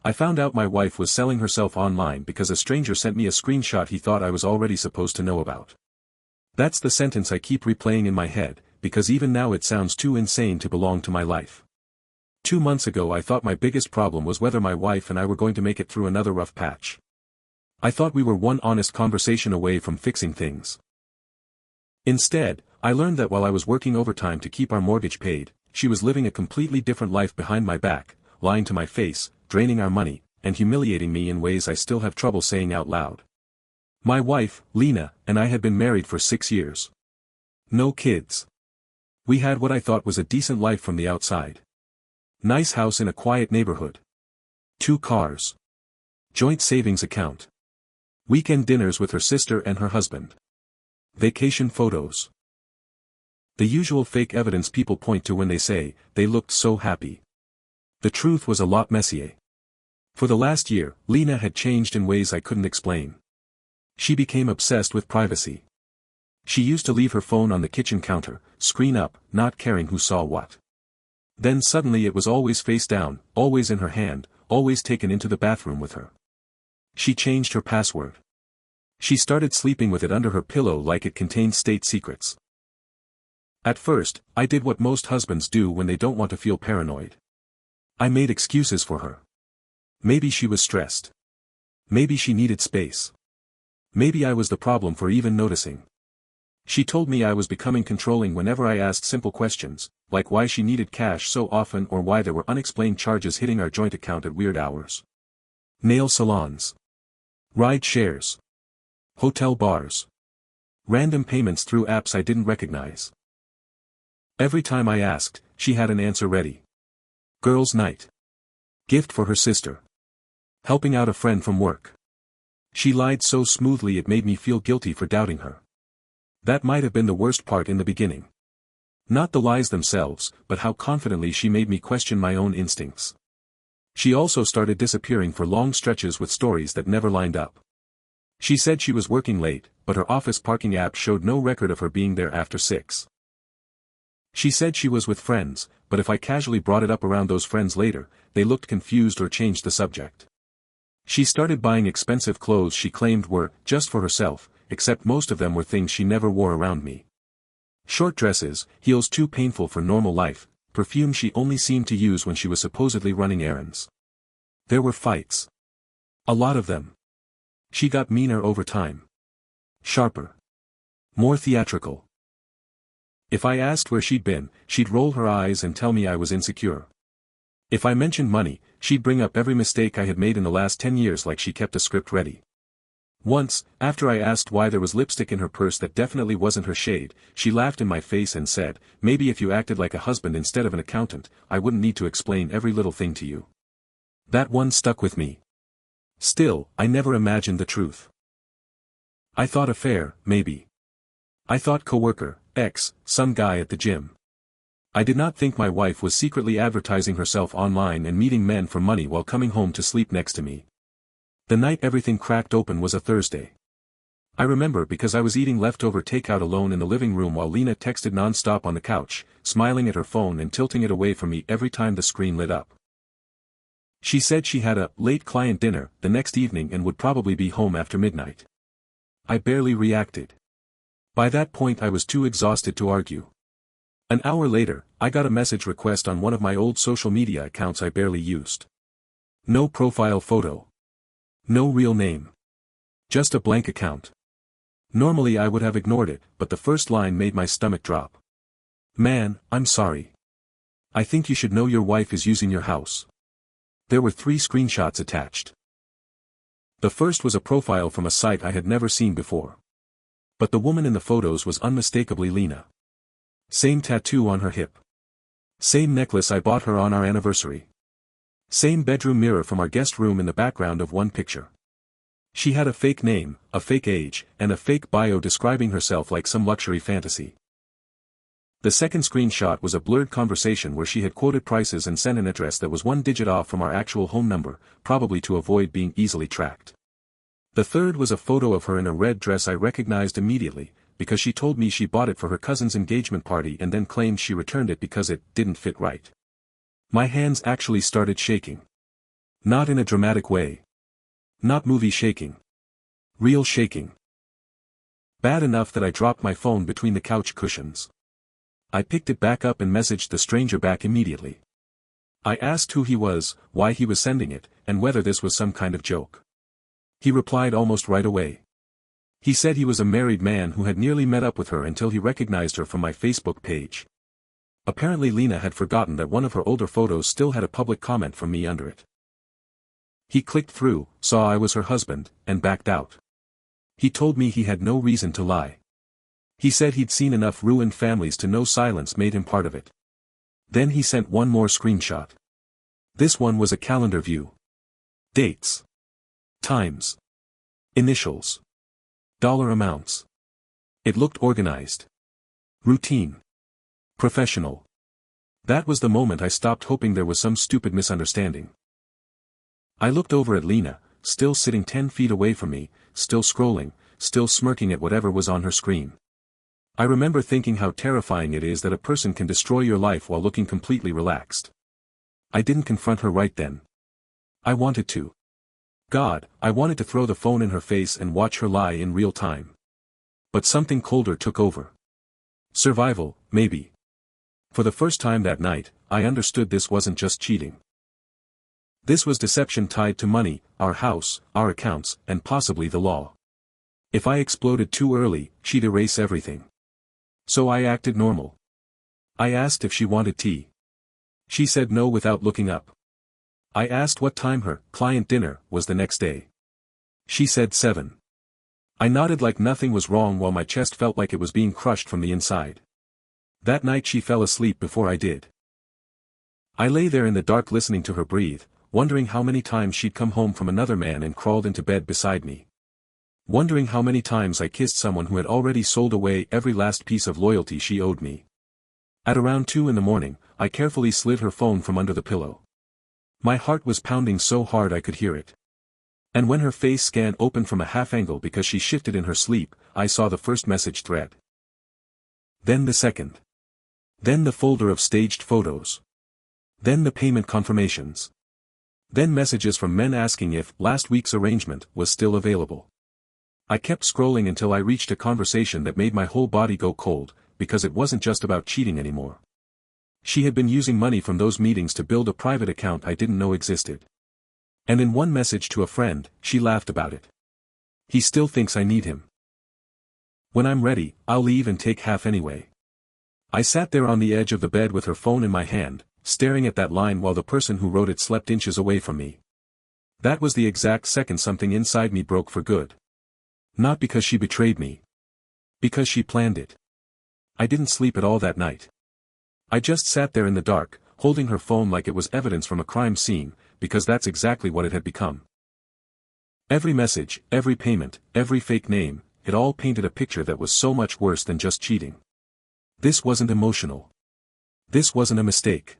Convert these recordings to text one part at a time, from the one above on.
I found out my wife was selling herself online because a stranger sent me a screenshot he thought I was already supposed to know about. That's the sentence I keep replaying in my head, because even now it sounds too insane to belong to my life. 2 months ago I thought my biggest problem was whether my wife and I were going to make it through another rough patch. I thought we were one honest conversation away from fixing things. Instead, I learned that while I was working overtime to keep our mortgage paid, she was living a completely different life behind my back, lying to my face, draining our money, and humiliating me in ways I still have trouble saying out loud. My wife, Lena, and I had been married for 6 years. No kids. We had what I thought was a decent life from the outside. Nice house in a quiet neighborhood. 2 cars. Joint savings account. Weekend dinners with her sister and her husband. Vacation photos. The usual fake evidence people point to when they say, they looked so happy. The truth was a lot messier. For the last year, Lena had changed in ways I couldn't explain. She became obsessed with privacy. She used to leave her phone on the kitchen counter, screen up, not caring who saw what. Then suddenly it was always face down, always in her hand, always taken into the bathroom with her. She changed her password. She started sleeping with it under her pillow like it contained state secrets. At first, I did what most husbands do when they don't want to feel paranoid. I made excuses for her. Maybe she was stressed. Maybe she needed space. Maybe I was the problem for even noticing. She told me I was becoming controlling whenever I asked simple questions, like why she needed cash so often or why there were unexplained charges hitting our joint account at weird hours. Nail salons. Ride shares. Hotel bars. Random payments through apps I didn't recognize. Every time I asked, she had an answer ready. Girls' night. Gift for her sister. Helping out a friend from work. She lied so smoothly it made me feel guilty for doubting her. That might have been the worst part in the beginning. Not the lies themselves, but how confidently she made me question my own instincts. She also started disappearing for long stretches with stories that never lined up. She said she was working late, but her office parking app showed no record of her being there after 6. She said she was with friends, but if I casually brought it up around those friends later, they looked confused or changed the subject. She started buying expensive clothes she claimed were just for herself, except most of them were things she never wore around me. Short dresses, heels too painful for normal life, perfume she only seemed to use when she was supposedly running errands. There were fights. A lot of them. She got meaner over time. Sharper. More theatrical. If I asked where she'd been, she'd roll her eyes and tell me I was insecure. If I mentioned money, she'd bring up every mistake I had made in the last 10 years like she kept a script ready. Once, after I asked why there was lipstick in her purse that definitely wasn't her shade, she laughed in my face and said, maybe if you acted like a husband instead of an accountant, I wouldn't need to explain every little thing to you. That one stuck with me. Still, I never imagined the truth. I thought affair, maybe. I thought coworker, ex, some guy at the gym. I did not think my wife was secretly advertising herself online and meeting men for money while coming home to sleep next to me. The night everything cracked open was a Thursday. I remember because I was eating leftover takeout alone in the living room while Lena texted non-stop on the couch, smiling at her phone and tilting it away from me every time the screen lit up. She said she had a late client dinner the next evening and would probably be home after midnight. I barely reacted. By that point I was too exhausted to argue. An hour later, I got a message request on one of my old social media accounts I barely used. No profile photo. No real name. Just a blank account. Normally I would have ignored it, but the first line made my stomach drop. Man, I'm sorry. I think you should know your wife is using your house. There were 3 screenshots attached. The first was a profile from a site I had never seen before. But the woman in the photos was unmistakably Lena. Same tattoo on her hip. Same necklace I bought her on our anniversary. Same bedroom mirror from our guest room in the background of one picture. She had a fake name, a fake age, and a fake bio describing herself like some luxury fantasy. The second screenshot was a blurred conversation where she had quoted prices and sent an address that was 1 digit off from our actual home number, probably to avoid being easily tracked. The third was a photo of her in a red dress I recognized immediately, because she told me she bought it for her cousin's engagement party and then claimed she returned it because it didn't fit right. My hands actually started shaking. Not in a dramatic way. Not movie shaking. Real shaking. Bad enough that I dropped my phone between the couch cushions. I picked it back up and messaged the stranger back immediately. I asked who he was, why he was sending it, and whether this was some kind of joke. He replied almost right away. He said he was a married man who had nearly met up with her until he recognized her from my Facebook page. Apparently Lena had forgotten that one of her older photos still had a public comment from me under it. He clicked through, saw I was her husband, and backed out. He told me he had no reason to lie. He said he'd seen enough ruined families to know silence made him part of it. Then he sent one more screenshot. This one was a calendar view. Dates. Times. Initials. Dollar amounts. It looked organized. Routine. Professional. That was the moment I stopped hoping there was some stupid misunderstanding. I looked over at Lena, still sitting 10 feet away from me, still scrolling, still smirking at whatever was on her screen. I remember thinking how terrifying it is that a person can destroy your life while looking completely relaxed. I didn't confront her right then. I wanted to. God, I wanted to throw the phone in her face and watch her lie in real time. But something colder took over. Survival, maybe. For the first time that night, I understood this wasn't just cheating. This was deception tied to money, our house, our accounts, and possibly the law. If I exploded too early, she'd erase everything. So I acted normal. I asked if she wanted tea. She said no without looking up. I asked what time her client dinner was the next day. She said 7. I nodded like nothing was wrong while my chest felt like it was being crushed from the inside. That night she fell asleep before I did. I lay there in the dark listening to her breathe, wondering how many times she'd come home from another man and crawled into bed beside me. Wondering how many times I kissed someone who had already sold away every last piece of loyalty she owed me. At around 2 in the morning, I carefully slid her phone from under the pillow. My heart was pounding so hard I could hear it. And when her face scan opened from a half-angle because she shifted in her sleep, I saw the first message thread. Then the second. Then the folder of staged photos. Then the payment confirmations. Then messages from men asking if last week's arrangement was still available. I kept scrolling until I reached a conversation that made my whole body go cold, because it wasn't just about cheating anymore. She had been using money from those meetings to build a private account I didn't know existed. And in one message to a friend, she laughed about it. He still thinks I need him. When I'm ready, I'll leave and take half anyway. I sat there on the edge of the bed with her phone in my hand, staring at that line while the person who wrote it slept inches away from me. That was the exact second something inside me broke for good. Not because she betrayed me. Because she planned it. I didn't sleep at all that night. I just sat there in the dark, holding her phone like it was evidence from a crime scene, because that's exactly what it had become. Every message, every payment, every fake name, it all painted a picture that was so much worse than just cheating. This wasn't emotional. This wasn't a mistake.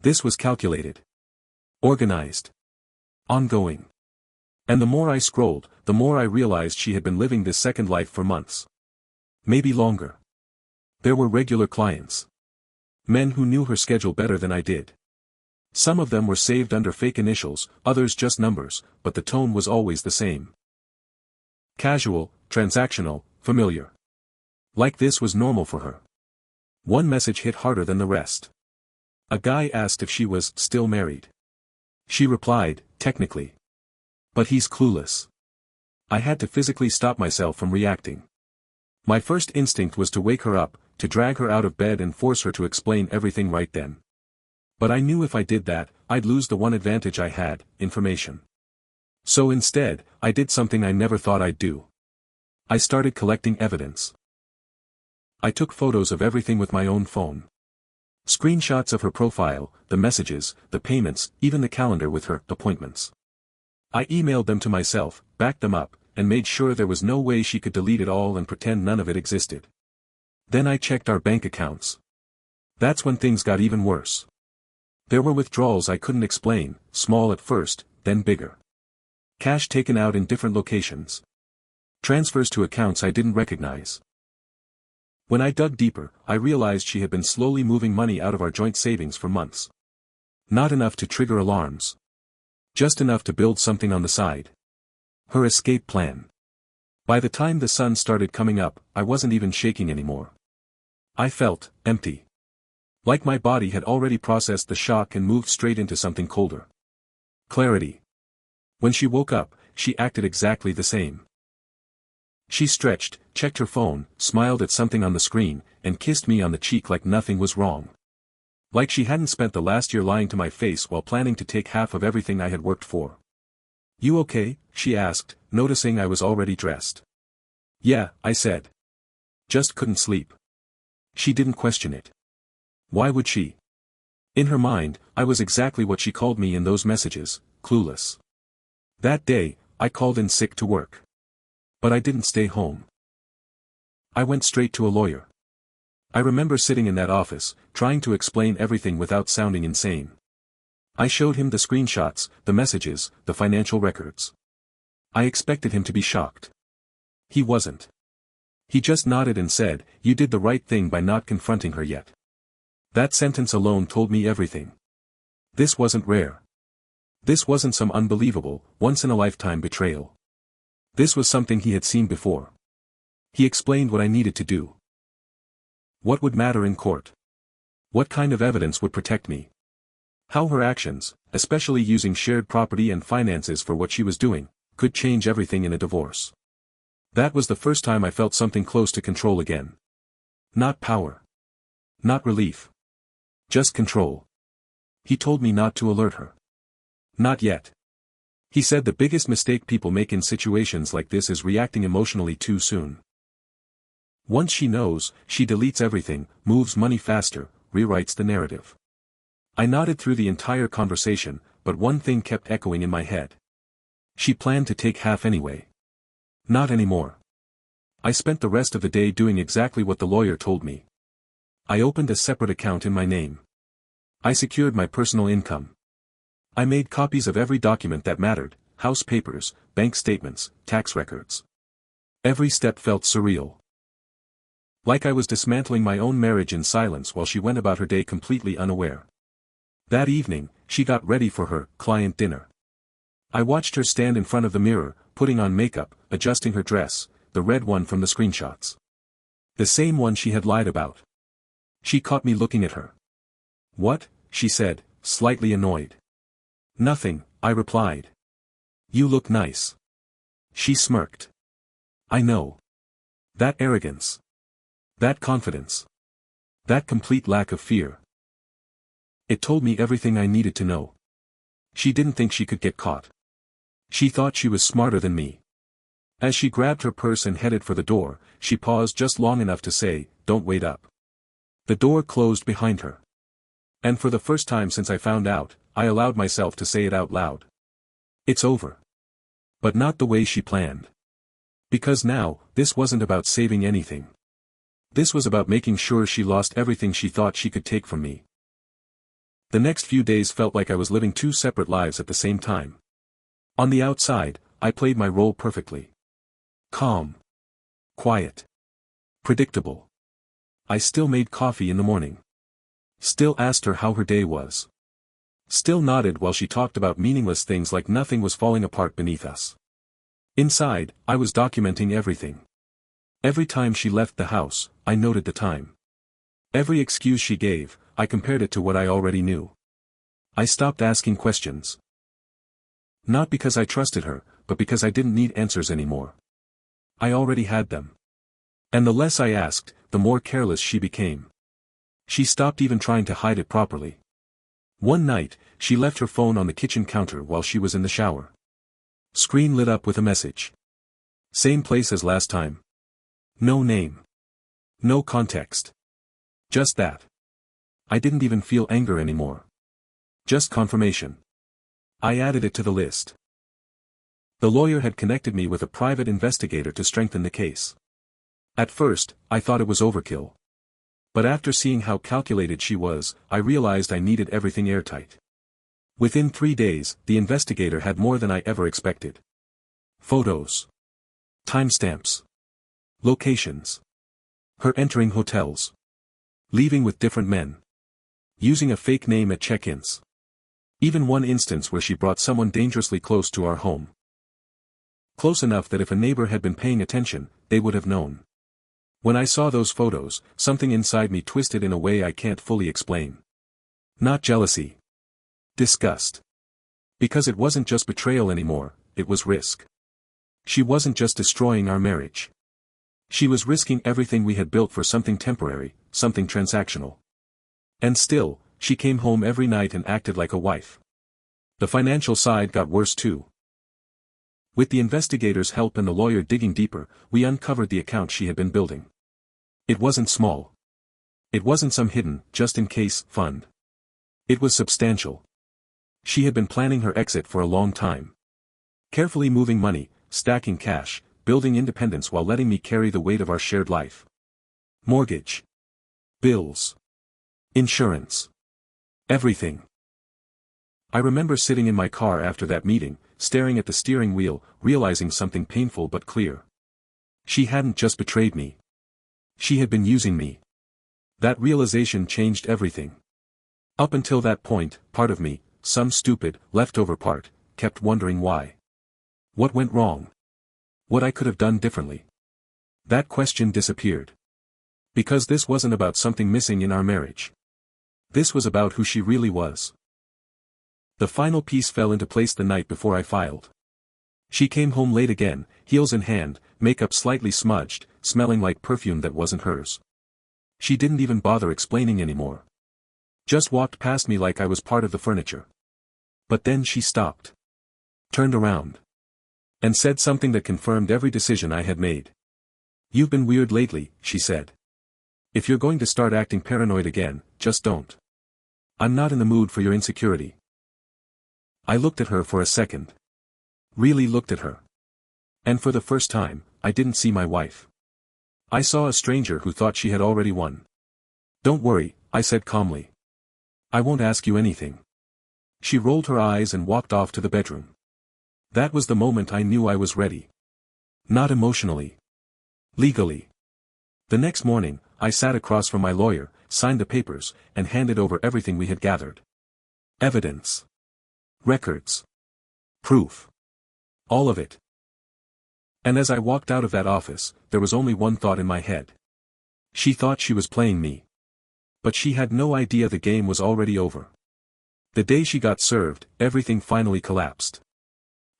This was calculated. Organized. Ongoing. And the more I scrolled, the more I realized she had been living this second life for months. Maybe longer. There were regular clients. Men who knew her schedule better than I did. Some of them were saved under fake initials, others just numbers, but the tone was always the same. Casual, transactional, familiar. Like this was normal for her. One message hit harder than the rest. A guy asked if she was still married. She replied, technically. But he's clueless. I had to physically stop myself from reacting. My first instinct was to wake her up, to drag her out of bed and force her to explain everything right then. But I knew if I did that, I'd lose the one advantage I had, information. So instead, I did something I never thought I'd do. I started collecting evidence. I took photos of everything with my own phone. Screenshots of her profile, the messages, the payments, even the calendar with her appointments. I emailed them to myself, backed them up, and made sure there was no way she could delete it all and pretend none of it existed. Then I checked our bank accounts. That's when things got even worse. There were withdrawals I couldn't explain, small at first, then bigger. Cash taken out in different locations. Transfers to accounts I didn't recognize. When I dug deeper, I realized she had been slowly moving money out of our joint savings for months. Not enough to trigger alarms. Just enough to build something on the side. Her escape plan. By the time the sun started coming up, I wasn't even shaking anymore. I felt empty. Like my body had already processed the shock and moved straight into something colder. Clarity. When she woke up, she acted exactly the same. She stretched, checked her phone, smiled at something on the screen, and kissed me on the cheek like nothing was wrong. Like she hadn't spent the last year lying to my face while planning to take half of everything I had worked for. "You okay?" she asked, noticing I was already dressed. "Yeah," I said. "Just couldn't sleep." She didn't question it. Why would she? In her mind, I was exactly what she called me in those messages, clueless. That day, I called in sick to work. But I didn't stay home. I went straight to a lawyer. I remember sitting in that office, trying to explain everything without sounding insane. I showed him the screenshots, the messages, the financial records. I expected him to be shocked. He wasn't. He just nodded and said, "You did the right thing by not confronting her yet." That sentence alone told me everything. This wasn't rare. This wasn't some unbelievable, once-in-a-lifetime betrayal. This was something he had seen before. He explained what I needed to do. What would matter in court? What kind of evidence would protect me? How her actions, especially using shared property and finances for what she was doing, could change everything in a divorce. That was the first time I felt something close to control again. Not power. Not relief. Just control. He told me not to alert her. Not yet. He said the biggest mistake people make in situations like this is reacting emotionally too soon. Once she knows, she deletes everything, moves money faster, rewrites the narrative. I nodded through the entire conversation, but one thing kept echoing in my head. She planned to take half anyway. Not anymore. I spent the rest of the day doing exactly what the lawyer told me. I opened a separate account in my name. I secured my personal income. I made copies of every document that mattered, house papers, bank statements, tax records. Every step felt surreal. Like I was dismantling my own marriage in silence while she went about her day completely unaware. That evening, she got ready for her client dinner. I watched her stand in front of the mirror, putting on makeup, adjusting her dress, the red one from the screenshots. The same one she had lied about. She caught me looking at her. "What?" she said, slightly annoyed. "Nothing," I replied. "You look nice." She smirked. "I know. That arrogance. That confidence. That complete lack of fear. It told me everything I needed to know." She didn't think she could get caught. She thought she was smarter than me. As she grabbed her purse and headed for the door, she paused just long enough to say, "Don't wait up." The door closed behind her. And for the first time since I found out, I allowed myself to say it out loud. It's over. But not the way she planned. Because now, this wasn't about saving anything. This was about making sure she lost everything she thought she could take from me. The next few days felt like I was living two separate lives at the same time. On the outside, I played my role perfectly. Calm. Quiet. Predictable. I still made coffee in the morning. Still asked her how her day was. Still nodded while she talked about meaningless things like nothing was falling apart beneath us. Inside, I was documenting everything. Every time she left the house, I noted the time. Every excuse she gave, I compared it to what I already knew. I stopped asking questions. Not because I trusted her, but because I didn't need answers anymore. I already had them. And the less I asked, the more careless she became. She stopped even trying to hide it properly. One night, she left her phone on the kitchen counter while she was in the shower. Screen lit up with a message. Same place as last time. No name. No context. Just that. I didn't even feel anger anymore. Just confirmation. I added it to the list. The lawyer had connected me with a private investigator to strengthen the case. At first, I thought it was overkill. But after seeing how calculated she was, I realized I needed everything airtight. Within 3 days, the investigator had more than I ever expected. Photos. Timestamps. Locations. Her entering hotels. Leaving with different men. Using a fake name at check-ins. Even one instance where she brought someone dangerously close to our home. Close enough that if a neighbor had been paying attention, they would have known. When I saw those photos, something inside me twisted in a way I can't fully explain. Not jealousy. Disgust. Because it wasn't just betrayal anymore, it was risk. She wasn't just destroying our marriage. She was risking everything we had built for something temporary, something transactional. And still, she came home every night and acted like a wife. The financial side got worse too. With the investigators' help and the lawyer digging deeper, we uncovered the account she had been building. It wasn't small. It wasn't some hidden, just-in-case, fund. It was substantial. She had been planning her exit for a long time. Carefully moving money, stacking cash, building independence while letting me carry the weight of our shared life. Mortgage. Bills. Insurance. Everything. I remember sitting in my car after that meeting, staring at the steering wheel, realizing something painful but clear. She hadn't just betrayed me. She had been using me. That realization changed everything. Up until that point, part of me, some stupid, leftover part, kept wondering why. What went wrong? What I could have done differently? That question disappeared. Because this wasn't about something missing in our marriage. This was about who she really was. The final piece fell into place the night before I filed. She came home late again, heels in hand, makeup slightly smudged, smelling like perfume that wasn't hers. She didn't even bother explaining anymore. Just walked past me like I was part of the furniture. But then she stopped. Turned around. And said something that confirmed every decision I had made. "You've been weird lately," she said. "If you're going to start acting paranoid again, just don't. I'm not in the mood for your insecurity." I looked at her for a second. Really looked at her. And for the first time, I didn't see my wife. I saw a stranger who thought she had already won. "Don't worry," I said calmly. "I won't ask you anything." She rolled her eyes and walked off to the bedroom. That was the moment I knew I was ready. Not emotionally. Legally. The next morning, I sat across from my lawyer, signed the papers, and handed over everything we had gathered. Evidence. Records. Proof. All of it. And as I walked out of that office, there was only one thought in my head. She thought she was playing me. But she had no idea the game was already over. The day she got served, everything finally collapsed.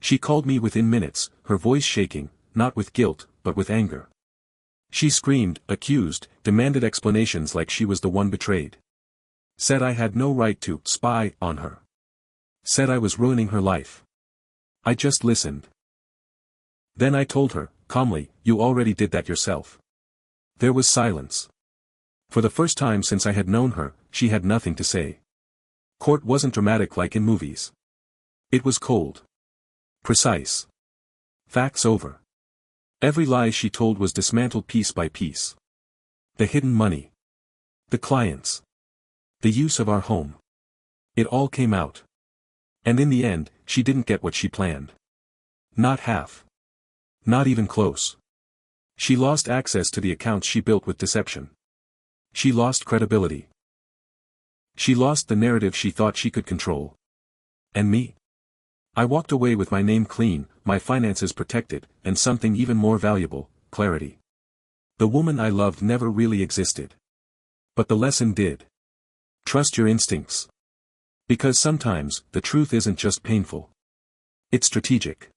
She called me within minutes, her voice shaking, not with guilt, but with anger. She screamed, accused, demanded explanations like she was the one betrayed. Said I had no right to spy on her. Said I was ruining her life. I just listened. Then I told her, calmly, "You already did that yourself." There was silence. For the first time since I had known her, she had nothing to say. Court wasn't dramatic like in movies. It was cold. Precise. Facts over. Every lie she told was dismantled piece by piece. The hidden money. The clients. The use of our home. It all came out. And in the end, she didn't get what she planned. Not half. Not even close. She lost access to the accounts she built with deception. She lost credibility. She lost the narrative she thought she could control. And me? I walked away with my name clean, my finances protected, and something even more valuable, clarity. The woman I loved never really existed. But the lesson did. Trust your instincts. Because sometimes, the truth isn't just painful. It's strategic.